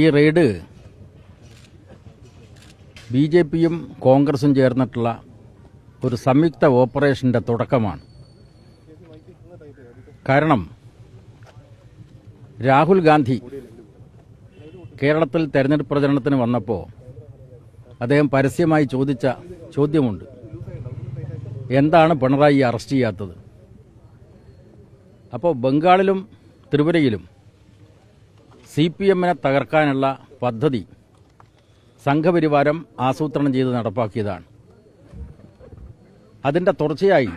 ഈ റെയ്ഡ് ബി.ജെ.പിയും കോൺഗ്രസും ചേർന്നിട്ടുള്ള ഒരു സംയുക്ത ഓപ്പറേഷൻ്റെ തുടക്കമാണ്. കാരണം രാഹുൽ ഗാന്ധി കേരളത്തിൽ തെരഞ്ഞെടുപ്പ് പ്രചരണത്തിന് വന്നപ്പോൾ അദ്ദേഹം പരസ്യമായി ചോദിച്ച ചോദ്യമുണ്ട്: എന്താണ് പിണറായി അറസ്റ്റ് ചെയ്യാത്തത്? അപ്പോൾ ബംഗാളിലും ത്രിപുരയിലും CPM-നെ തകർക്കാനുള്ള പദ്ധതി സംഘപരിവാരം ആസൂത്രണം ചെയ്ത് നടപ്പാക്കിയതാണ്. അതിൻ്റെ തുടർച്ചയായി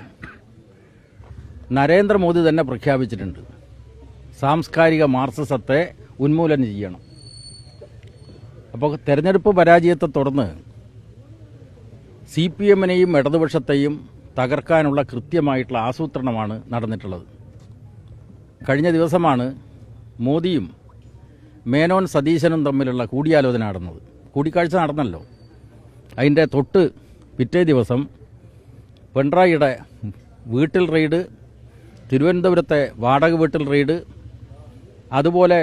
നരേന്ദ്രമോദി തന്നെ പ്രഖ്യാപിച്ചിട്ടുണ്ട്, സാംസ്കാരിക മാർക്സിസത്തെ ഉന്മൂലനം ചെയ്യണം. അപ്പോൾ തെരഞ്ഞെടുപ്പ് പരാജയത്തെ തുടർന്ന് CPM-നെയും ഇടതുപക്ഷത്തെയും തകർക്കാനുള്ള കൃത്യമായിട്ടുള്ള ആസൂത്രണമാണ് നടന്നിട്ടുള്ളത്. കഴിഞ്ഞ ദിവസമാണ് മോദിയും മേനോൻ സതീശനും തമ്മിലുള്ള കൂടിയാലോചന നടന്നത്. കൂടിക്കാഴ്ച നടന്നല്ലോ. അതിൻ്റെ തൊട്ട് പിറ്റേ ദിവസം പിണറായിയുടെ വീട്ടിൽ റെയ്ഡ്, തിരുവനന്തപുരത്തെ വാടക വീട്ടിൽ റെയ്ഡ്, അതുപോലെ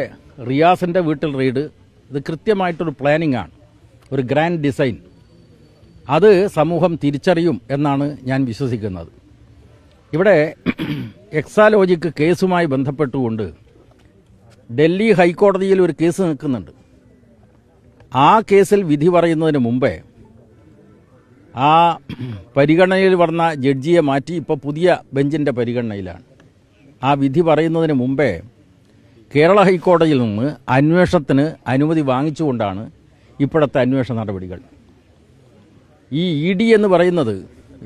റിയാസിൻ്റെ വീട്ടിൽ റെയ്ഡ്. ഇത് കൃത്യമായിട്ടൊരു പ്ലാനിംഗ് ആണ്, ഒരു ഗ്രാൻഡ് ഡിസൈൻ. അത് സമൂഹം തിരിച്ചറിയും എന്നാണ് ഞാൻ വിശ്വസിക്കുന്നത്. ഇവിടെ എക്സാലോജിക് കേസുമായി ബന്ധപ്പെട്ടുകൊണ്ട് ഡൽഹി ഹൈക്കോടതിയിൽ ഒരു കേസ് നിൽക്കുന്നുണ്ട്. ആ കേസിൽ വിധി പറയുന്നതിന് മുമ്പേ ആ പരിഗണനയിൽ വന്ന ജഡ്ജിയെ മാറ്റി ഇപ്പോൾ പുതിയ ബെഞ്ചിൻ്റെ പരിഗണനയിലാണ്. ആ വിധി പറയുന്നതിന് മുമ്പേ കേരള ഹൈക്കോടതിയിൽ നിന്ന് അന്വേഷണത്തിന് അനുമതി വാങ്ങിച്ചുകൊണ്ടാണ് ഇപ്പോഴത്തെ അന്വേഷണ നടപടികൾ. ഈ ED എന്ന് പറയുന്നത്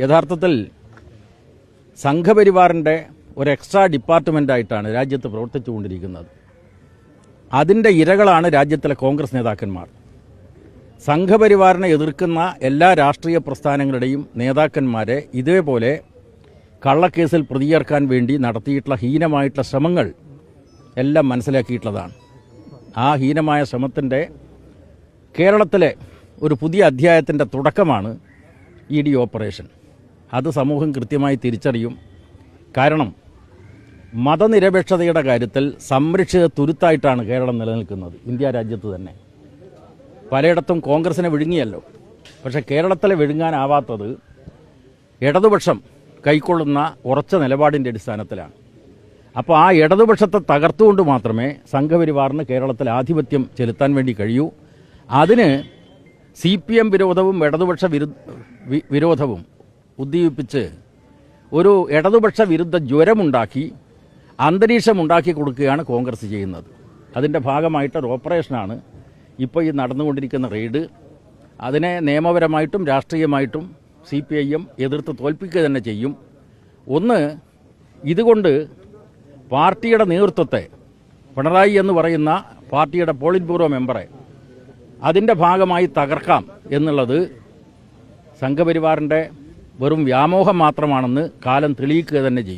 യഥാർത്ഥത്തിൽ സംഘപരിവാറിൻ്റെ ഒരു എക്സ്ട്രാ ഡിപ്പാർട്ട്മെൻ്റായിട്ടാണ് രാജ്യത്ത് പ്രവർത്തിച്ചുകൊണ്ടിരിക്കുന്നത്. അതിൻ്റെ ഇരകളാണ് രാജ്യത്തിലെ കോൺഗ്രസ് നേതാക്കന്മാർ. സംഘപരിവാറിനെ എതിർക്കുന്ന എല്ലാ രാഷ്ട്രീയ പ്രസ്ഥാനങ്ങളുടെയും നേതാക്കന്മാരെ ഇതേപോലെ കള്ളക്കേസിൽ പ്രതിയേർക്കാൻ വേണ്ടി നടത്തിയിട്ടുള്ള ഹീനമായിട്ടുള്ള ശ്രമങ്ങൾ എല്ലാം മനസ്സിലാക്കിയിട്ടുള്ളതാണ്. ആ ഹീനമായ ശ്രമത്തിൻ്റെ കേരളത്തിലെ ഒരു പുതിയ അധ്യായത്തിൻ്റെ തുടക്കമാണ് ED ഓപ്പറേഷൻ. അത് സമൂഹം കൃത്യമായി തിരിച്ചറിയും. കാരണം മതനിരപേക്ഷതയുടെ കാര്യത്തിൽ സംരക്ഷിത തുരുത്തായിട്ടാണ് കേരളം നിലനിൽക്കുന്നത്. ഇന്ത്യ രാജ്യത്ത് തന്നെ പലയിടത്തും കോൺഗ്രസിനെ വിഴുങ്ങിയല്ലോ. പക്ഷേ കേരളത്തിലെ വിഴുങ്ങാനാവാത്തത് ഇടതുപക്ഷം കൈക്കൊള്ളുന്ന ഉറച്ച നിലപാടിൻ്റെ അടിസ്ഥാനത്തിലാണ്. അപ്പോൾ ആ ഇടതുപക്ഷത്തെ തകർത്തുകൊണ്ട് മാത്രമേ സംഘപരിവാറിന് കേരളത്തിൽ ആധിപത്യം ചെലുത്താൻ വേണ്ടി കഴിയൂ. അതിന് CPM വിരോധവും ഇടതുപക്ഷ വിരോധവും ഉദ്ദീപിപ്പിച്ച് ഒരു ഇടതുപക്ഷ വിരുദ്ധ ജ്വരമുണ്ടാക്കി അന്തരീക്ഷമുണ്ടാക്കി കൊടുക്കുകയാണ് കോൺഗ്രസ് ചെയ്യുന്നത്. അതിൻ്റെ ഭാഗമായിട്ടൊരു ഓപ്പറേഷനാണ് ഇപ്പോൾ ഈ നടന്നുകൊണ്ടിരിക്കുന്ന റെയ്ഡ്. അതിനെ നിയമപരമായിട്ടും രാഷ്ട്രീയമായിട്ടും CPIM എതിർത്ത് തോൽപ്പിക്കുക തന്നെ ചെയ്യും. ഒന്ന്, ഇതുകൊണ്ട് പാർട്ടിയുടെ നേതൃത്വത്തെ, പിണറായി എന്ന് പറയുന്ന പാർട്ടിയുടെ പോളിറ്റ് ബ്യൂറോ മെമ്പറെ അതിൻ്റെ ഭാഗമായി തകർക്കാം എന്നുള്ളത് സംഘപരിവാറിൻ്റെ വെറും വ്യാമോഹം മാത്രമാണെന്ന് കാലം തെളിയിക്കുക തന്നെ ചെയ്യും.